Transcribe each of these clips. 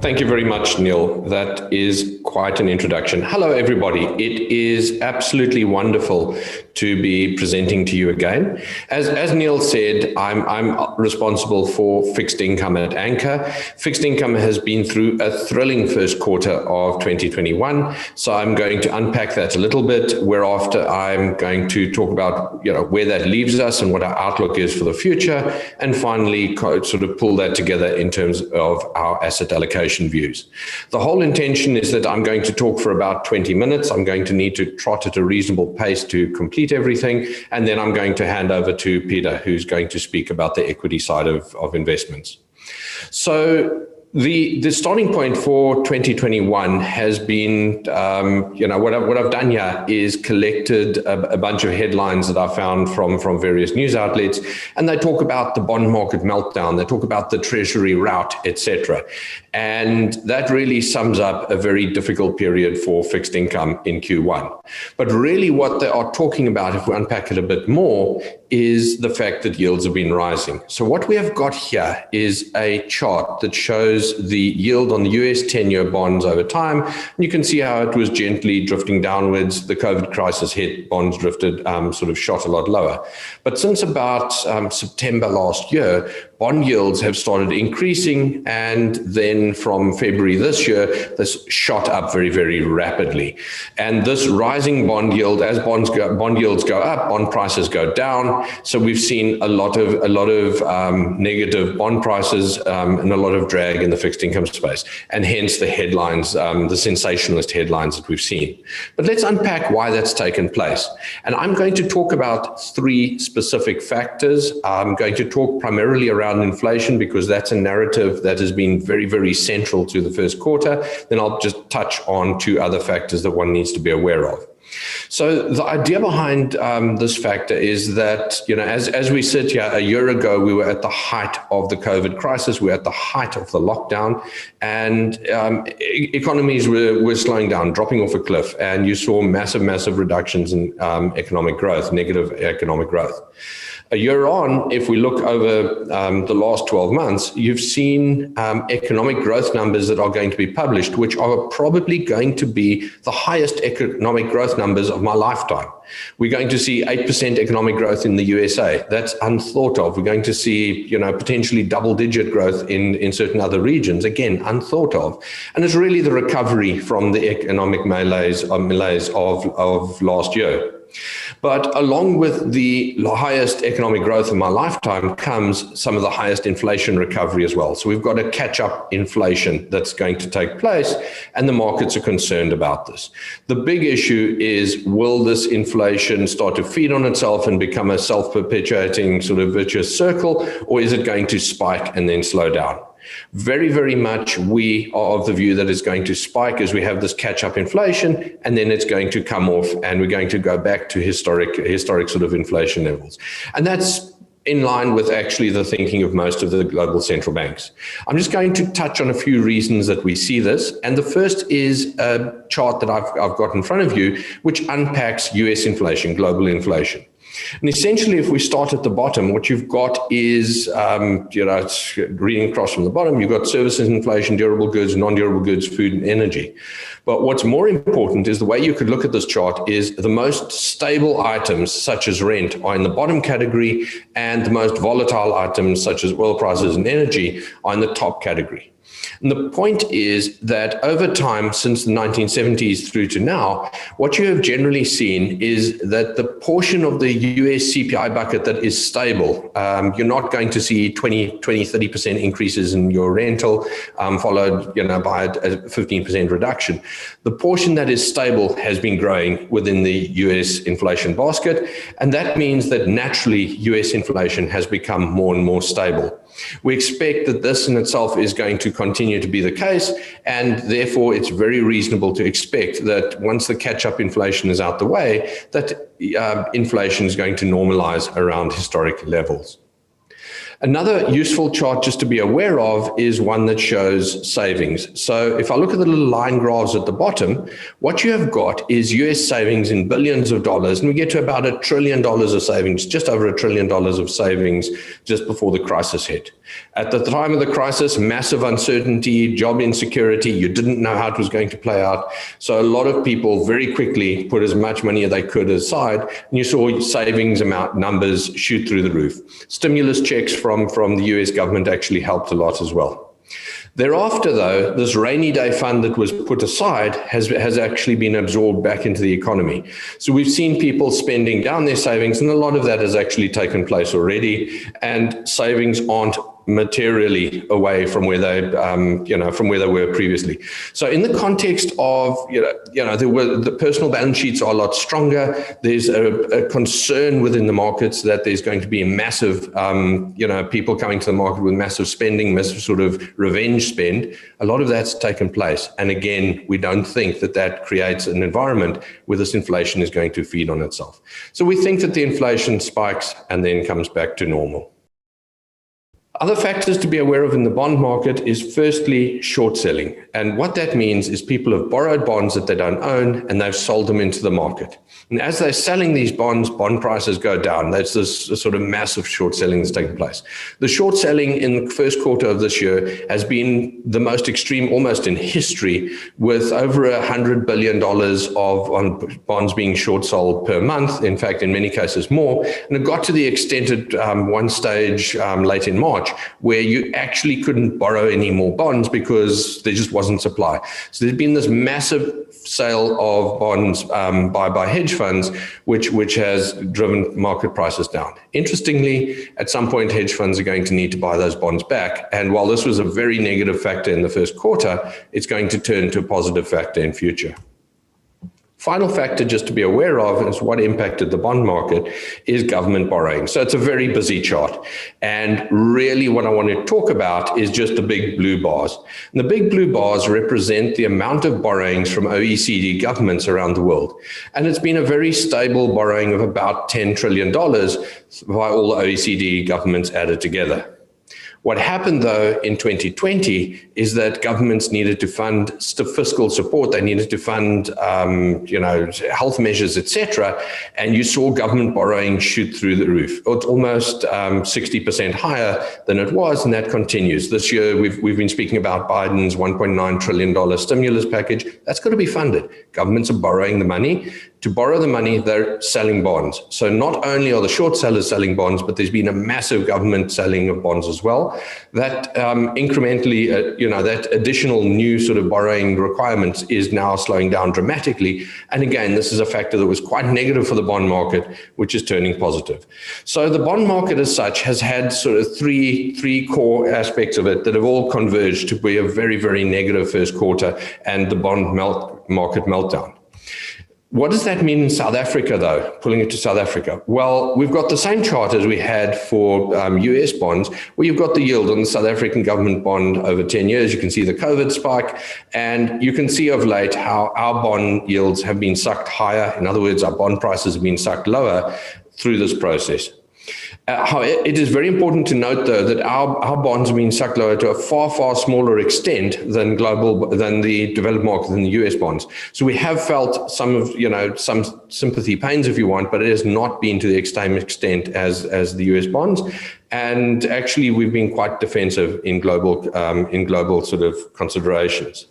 Thank you very much, Neil. That is quite an introduction. Hello, everybody. It is absolutely wonderful to be presenting to you again. As Neil said, I'm responsible for fixed income at Anchor. Fixed income has been through a thrilling first quarter of 2021. So I'm going to unpack that a little bit, whereafter I'm going to talk about where that leaves us and what our outlook is for the future. And finally, sort of pull that together in terms of our asset allocation views. The whole intention is that I'm going to talk for about 20 minutes. I'm going to need to trot at a reasonable pace to complete everything. And then I'm going to hand over to Peter, who's going to speak about the equity side of investments. So the starting point for 2021 has been, what I've done here is collected a bunch of headlines that I found from various news outlets, and they talk about the bond market meltdown, they talk about the Treasury ROUT, etc. And that really sums up a very difficult period for fixed income in Q1. But really what they are talking about, if we unpack it a bit more, is the fact that yields have been rising. So what we have got here is a chart that shows the yield on the US 10-year bonds over time. And you can see how it was gently drifting downwards. The COVID crisis hit, bonds drifted, sort of shot a lot lower. But since about September last year, bond yields have started increasing, and then from February this year, this shot up very, very rapidly. And this rising bond yield, as bond yields go up, bond prices go down. So we've seen a lot of negative bond prices and a lot of drag in the fixed income space, and hence the headlines, the sensationalist headlines that we've seen. But let's unpack why that's taken place. And I'm going to talk about three specific factors. I'm going to talk primarily around inflation, because that's a narrative that has been very, very central to the first quarter. Then I'll just touch on two other factors that one needs to be aware of. So the idea behind this factor is that, as we sit here, a year ago, we were at the height of the COVID crisis. We were at the height of the lockdown, and economies were slowing down, dropping off a cliff. And you saw massive reductions in economic growth, negative economic growth. A year on, if we look over the last 12 months, you've seen economic growth numbers that are going to be published, which are probably going to be the highest economic growth numbers of my lifetime. We're going to see 8% economic growth in the USA. That's unthought of. We're going to see, potentially double-digit growth in certain other regions. Again, unthought of. And it's really the recovery from the economic malaise of last year. But along with the highest economic growth of my lifetime comes some of the highest inflation recovery as well. So we've got a catch-up inflation that's going to take place, and the markets are concerned about this. The big issue is, will this inflation start to feed on itself and become a self-perpetuating sort of virtuous circle, or is it going to spike and then slow down? Very, very much we are of the view that it's going to spike as we have this catch-up inflation, and then it's going to come off, and we're going to go back to historic sort of inflation levels. And that's in line with actually the thinking of most of the global central banks. I'm just going to touch on a few reasons that we see this. And the first is a chart that I've got in front of you, which unpacks US inflation, global inflation. And essentially, if we start at the bottom, what you've got is, it's reading across from the bottom, you've got services inflation, durable goods, non-durable goods, food and energy. But what's more important is the way you could look at this chart is the most stable items, such as rent, are in the bottom category, and the most volatile items, such as oil prices and energy, are in the top category. And the point is that over time, since the 1970s through to now, what you have generally seen is that the portion of the US CPI bucket that is stable, you're not going to see 30% increases in your rental, followed by a 15% reduction. The portion that is stable has been growing within the US inflation basket, and that means that naturally US inflation has become more and more stable. We expect that this in itself is going to continue to be the case, and therefore it's very reasonable to expect that once the catch-up inflation is out the way, that inflation is going to normalize around historic levels. Another useful chart just to be aware of is one that shows savings. So if I look at the little line graphs at the bottom, what you have got is US savings in billions of dollars, and we get to about $1 trillion of savings, just over $1 trillion of savings just before the crisis hit. At the time of the crisis, massive uncertainty, job insecurity, you didn't know how it was going to play out. So a lot of people very quickly put as much money as they could aside, and you saw savings amount numbers shoot through the roof. Stimulus checks from the US government actually helped a lot as well. Thereafter, though, this rainy day fund that was put aside has actually been absorbed back into the economy. So we've seen people spending down their savings, and a lot of that has actually taken place already, and savings aren't materially away from where they, from where they were previously. So in the context of, the personal balance sheets are a lot stronger. There's a concern within the markets that there's going to be a massive, people coming to the market with massive spending, massive sort of revenge spend. A lot of that's taken place. And again, we don't think that that creates an environment where this inflation is going to feed on itself. So we think that the inflation spikes and then comes back to normal. Other factors to be aware of in the bond market is firstly short selling. And what that means is people have borrowed bonds that they don't own and they've sold them into the market. And as they're selling these bonds, bond prices go down. That's this sort of massive short selling that's taking place. The short selling in the first quarter of this year has been the most extreme almost in history, with over $100 billion of bonds being short sold per month. In fact, in many cases more. And it got to the extent at one stage late in March where you actually couldn't borrow any more bonds because there just wasn't supply. So there's been this massive sale of bonds by hedge funds, which has driven market prices down. Interestingly, at some point, hedge funds are going to need to buy those bonds back. And while this was a very negative factor in the first quarter, it's going to turn to a positive factor in future. Final factor just to be aware of is what impacted the bond market is government borrowing. So it's a very busy chart. And really what I want to talk about is just the big blue bars. And the big blue bars represent the amount of borrowings from OECD governments around the world. And it's been a very stable borrowing of about $10 trillion by all the OECD governments added together. What happened, though, in 2020 is that governments needed to fund fiscal support. They needed to fund, health measures, etc. And you saw government borrowing shoot through the roof. It's almost 60% higher than it was, and that continues. This year, we've been speaking about Biden's $1.9 trillion stimulus package. That's got to be funded. Governments are borrowing the money. To borrow the money, they're selling bonds. So not only are the short sellers selling bonds, but there's been a massive government selling of bonds as well. That incrementally, that additional new sort of borrowing requirements is now slowing down dramatically. And again, this is a factor that was quite negative for the bond market, which is turning positive. So the bond market as such has had sort of three core aspects of it that have all converged to be a very, very negative first quarter and the bond market meltdown. What does that mean in South Africa, though, pulling it to South Africa? Well, we've got the same chart as we had for US bonds, where you've got the yield on the South African government bond over 10 years. You can see the COVID spike, and you can see of late how our bond yields have been sucked higher. In other words, our bond prices have been sucked lower through this process. It is very important to note, though, that our bonds have been sucked lower to a far, far smaller extent than the developed market, than the US bonds. So we have felt some sympathy pains, if you want, but it has not been to the same extent as the US bonds. And actually, we've been quite defensive in global sort of considerations.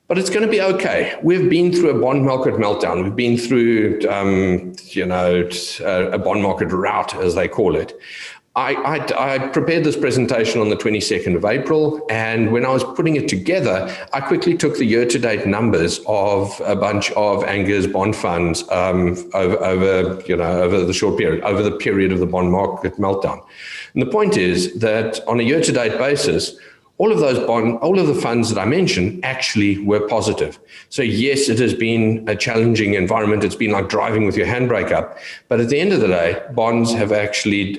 But it's going to be okay. We've been through a bond market meltdown. We've been through, a bond market ROUT, as they call it. I prepared this presentation on the 22nd of April, and when I was putting it together, I quickly took the year-to-date numbers of a bunch of Anger's bond funds over the short period, over the period of the bond market meltdown. And the point is that on a year-to-date basis, all of the funds that I mentioned actually were positive. So yes, it has been a challenging environment. It's been like driving with your handbrake up. But at the end of the day, bonds have actually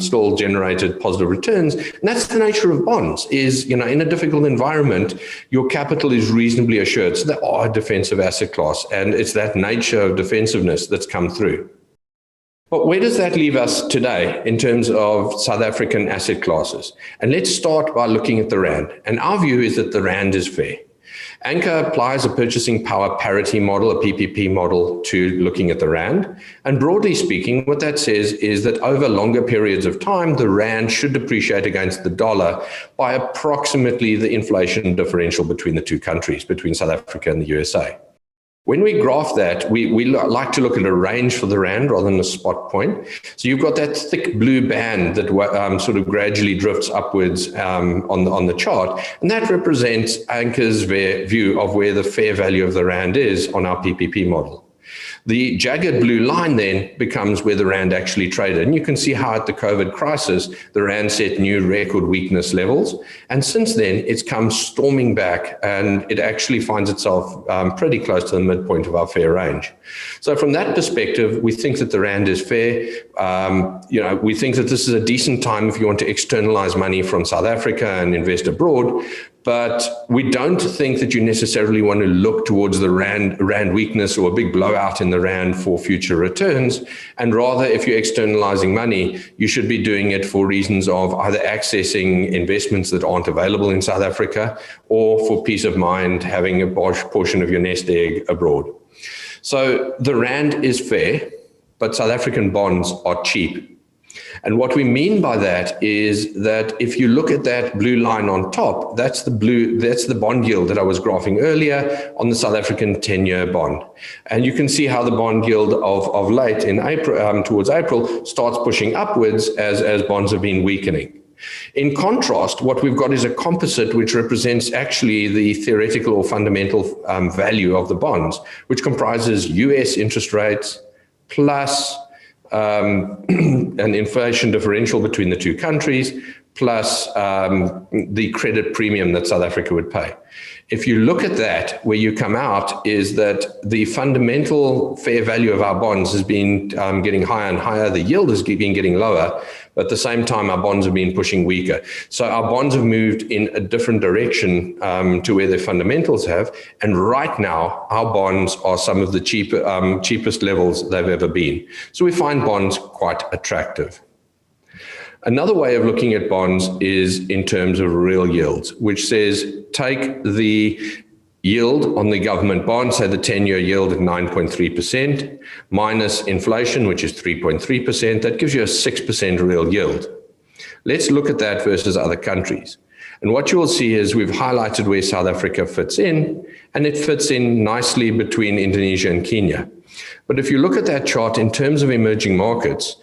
still generated positive returns. And that's the nature of bonds is, in a difficult environment, your capital is reasonably assured. So they are a defensive asset class. And it's that nature of defensiveness that's come through. But where does that leave us today in terms of South African asset classes? And let's start by looking at the rand. And our view is that the rand is fair. Anchor applies a purchasing power parity model, a PPP model, to looking at the rand. And broadly speaking, what that says is that over longer periods of time, the rand should depreciate against the dollar by approximately the inflation differential between the two countries, between South Africa and the USA. When we graph that, we like to look at a range for the rand rather than a spot point. So you've got that thick blue band that sort of gradually drifts upwards on the chart, and that represents Anchor's view of where the fair value of the rand is on our PPP model. The jagged blue line then becomes where the rand actually traded. And you can see how at the COVID crisis, the rand set new record weakness levels. And since then, it's come storming back, and it actually finds itself pretty close to the midpoint of our fair range. So from that perspective, we think that the rand is fair. We think that this is a decent time if you want to externalize money from South Africa and invest abroad. But we don't think that you necessarily want to look towards the rand weakness or a big blowout in the rand for future returns. And rather, if you're externalizing money, you should be doing it for reasons of either accessing investments that aren't available in South Africa, or for peace of mind, having a portion of your nest egg abroad. So the rand is fair, but South African bonds are cheap. And what we mean by that is that if you look at that blue line on top, that's the bond yield that I was graphing earlier on the South African 10-year bond. And you can see how the bond yield of late in April, towards April, starts pushing upwards as bonds have been weakening. In contrast, what we've got is a composite which represents actually the theoretical or fundamental value of the bonds, which comprises US interest rates plus an inflation differential between the two countries, plus the credit premium that South Africa would pay. If you look at that, where you come out is that the fundamental fair value of our bonds has been getting higher and higher. The yield has been getting lower, but at the same time, our bonds have been pushing weaker. So our bonds have moved in a different direction to where their fundamentals have. And right now, our bonds are some of the cheapest levels they've ever been. So we find bonds quite attractive. Another way of looking at bonds is in terms of real yields, which says take the yield on the government bond, say the 10-year yield at 9.3%, minus inflation, which is 3.3%. That gives you a 6% real yield. Let's look at that versus other countries. And what you will see is we've highlighted where South Africa fits in, and it fits in nicely between Indonesia and Kenya. But if you look at that chart in terms of emerging markets,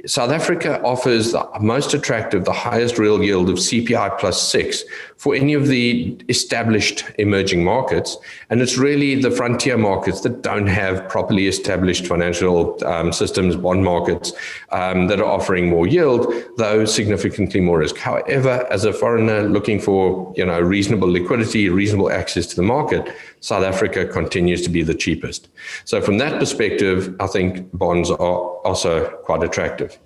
South Africa offers the most attractive, the highest real yield of CPI plus 6 for any of the established emerging markets. And it's really the frontier markets that don't have properly established financial systems, bond markets that are offering more yield, though significantly more risk. However, as a foreigner looking for reasonable liquidity, reasonable access to the market, South Africa continues to be the cheapest. So from that perspective, I think bonds are also quite attractive.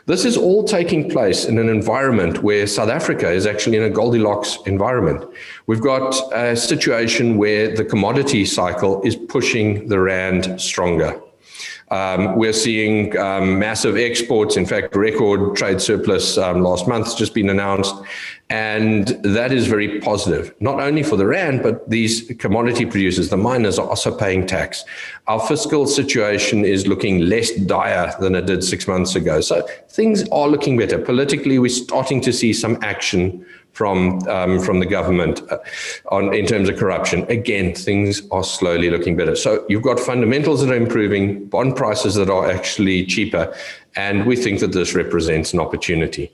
This is all taking place in an environment where South Africa is actually in a Goldilocks environment. We've got a situation where the commodity cycle is pushing the rand stronger. We're seeing massive exports, in fact, record trade surplus last month has just been announced. And that is very positive, not only for the rand, but these commodity producers, the miners, are also paying tax. Our fiscal situation is looking less dire than it did 6 months ago. So things are looking better. Politically, we're starting to see some action from the government in terms of corruption. Again, things are slowly looking better. So you've got fundamentals that are improving, bond prices that are actually cheaper, and we think that this represents an opportunity.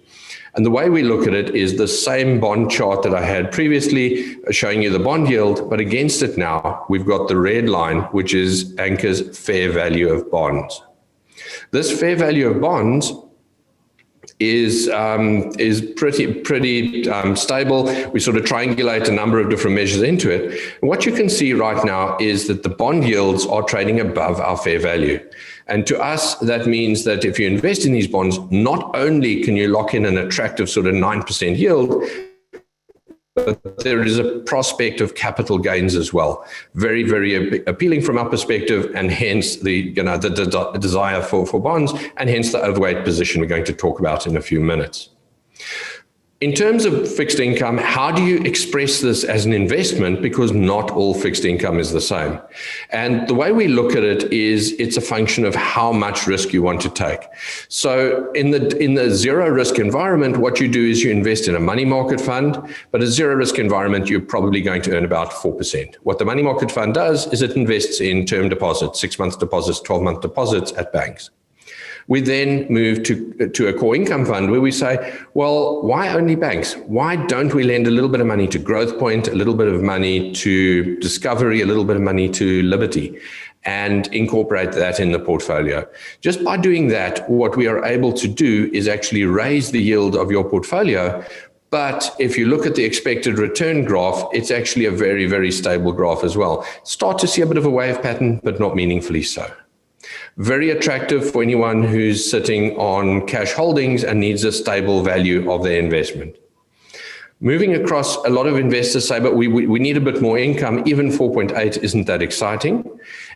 And the way we look at it is the same bond chart that I had previously showing you the bond yield, but against it now, we've got the red line, which is Anchor's fair value of bonds. This fair value of bonds is pretty stable. We sort of triangulate a number of different measures into it. And what you can see right now is that the bond yields are trading above our fair value. And to us, that means that if you invest in these bonds, not only can you lock in an attractive sort of 9% yield, but there is a prospect of capital gains as well. Very, very appealing from our perspective, and hence the desire for bonds, and hence the overweight position we're going to talk about in a few minutes. In terms of fixed income, how do you express this as an investment? Because not all fixed income is the same. And the way we look at it is it's a function of how much risk you want to take. So in the zero risk environment, what you do is you invest in a money market fund, but a zero risk environment, you're probably going to earn about 4%. What the money market fund does is it invests in term deposits, 6-month deposits, 12-month deposits at banks. We then move to a core income fund where we say, well, why only banks? Why don't we lend a little bit of money to Growth Point, a little bit of money to Discovery, a little bit of money to Liberty, and incorporate that in the portfolio? Just by doing that, what we are able to do is actually raise the yield of your portfolio. But if you look at the expected return graph, it's actually a very, very stable graph as well. Start to see a bit of a wave pattern, but not meaningfully so. Very attractive for anyone who's sitting on cash holdings and needs a stable value of their investment. Moving across, a lot of investors say, but we need a bit more income. Even 4.8 isn't that exciting.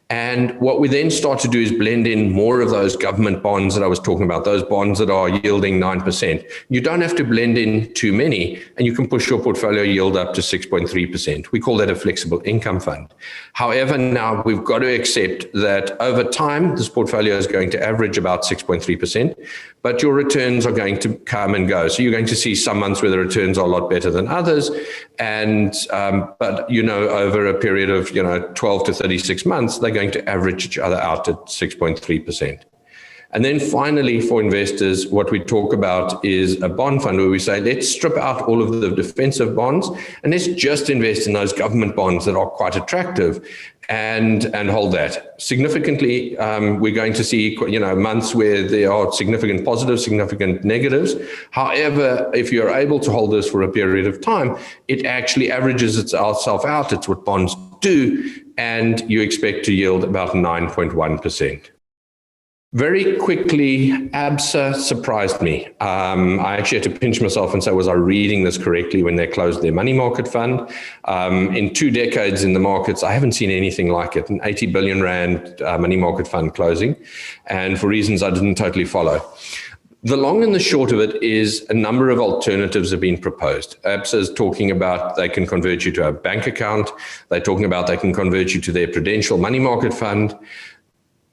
And what we then start to do is blend in more of those government bonds that I was talking about, those bonds that are yielding 9%. You don't have to blend in too many, and you can push your portfolio yield up to 6.3%. We call that a flexible income fund. However, now we've got to accept that over time, this portfolio is going to average about 6.3%, but your returns are going to come and go. So you're going to see some months where the returns are a lot better than others. And, but, over a period of, 12 to 36 months, they're going to average each other out at 6.3%. And then finally, for investors, what we talk about is a bond fund where we say, let's strip out all of the defensive bonds and let's just invest in those government bonds that are quite attractive and hold that. Significantly, we're going to see, months where there are significant positives, significant negatives. However, if you're able to hold this for a period of time, it actually averages itself out. It's what bonds do, and you expect to yield about 9.1%. Very quickly, ABSA surprised me. I actually had to pinch myself and say, was I reading this correctly when they closed their money market fund? In 2 decades in the markets, I haven't seen anything like it, an 80 billion rand money market fund closing, and for reasons I didn't totally follow. The long and the short of it is a number of alternatives have been proposed. ABSA is talking about they can convert you to a bank account. They're talking about they can convert you to their Prudential money market fund.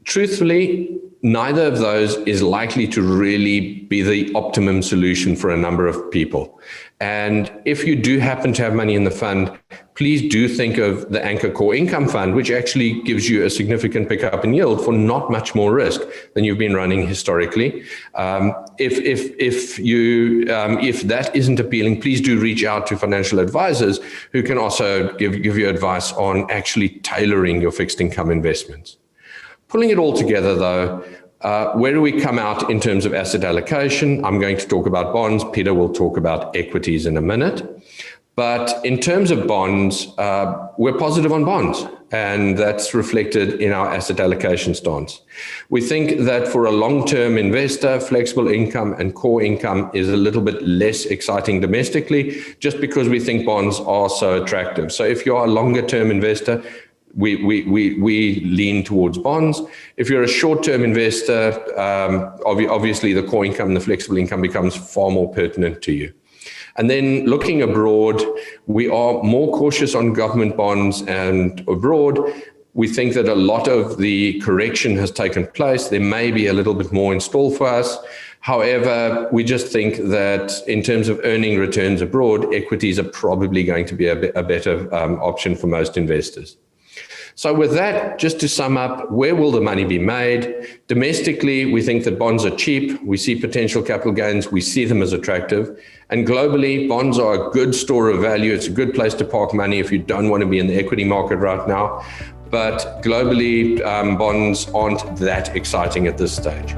Truthfully, neither of those is likely to really be the optimum solution for a number of people. And if you do happen to have money in the fund, please do think of the Anchor Core Income Fund, which actually gives you a significant pickup in yield for not much more risk than you've been running historically. If that isn't appealing, please do reach out to financial advisors who can also give you advice on actually tailoring your fixed income investments. Pulling it all together, though, where do we come out in terms of asset allocation? I'm going to talk about bonds. Peter will talk about equities in a minute. But in terms of bonds, we're positive on bonds, and that's reflected in our asset allocation stance. We think that for a long-term investor, flexible income and core income is a little bit less exciting domestically, just because we think bonds are so attractive. So if you're a longer-term investor, we lean towards bonds. If you're a short-term investor, obviously the core income and the flexible income becomes far more pertinent to you. And then looking abroad, we are more cautious on government bonds, and abroad, we think that a lot of the correction has taken place. There may be a little bit more in store for us. However, we just think that in terms of earning returns abroad, equities are probably going to be a better option for most investors. So with that, just to sum up, where will the money be made? Domestically, we think that bonds are cheap. We see potential capital gains. We see them as attractive. And globally, bonds are a good store of value. It's a good place to park money if you don't want to be in the equity market right now. But globally, bonds aren't that exciting at this stage.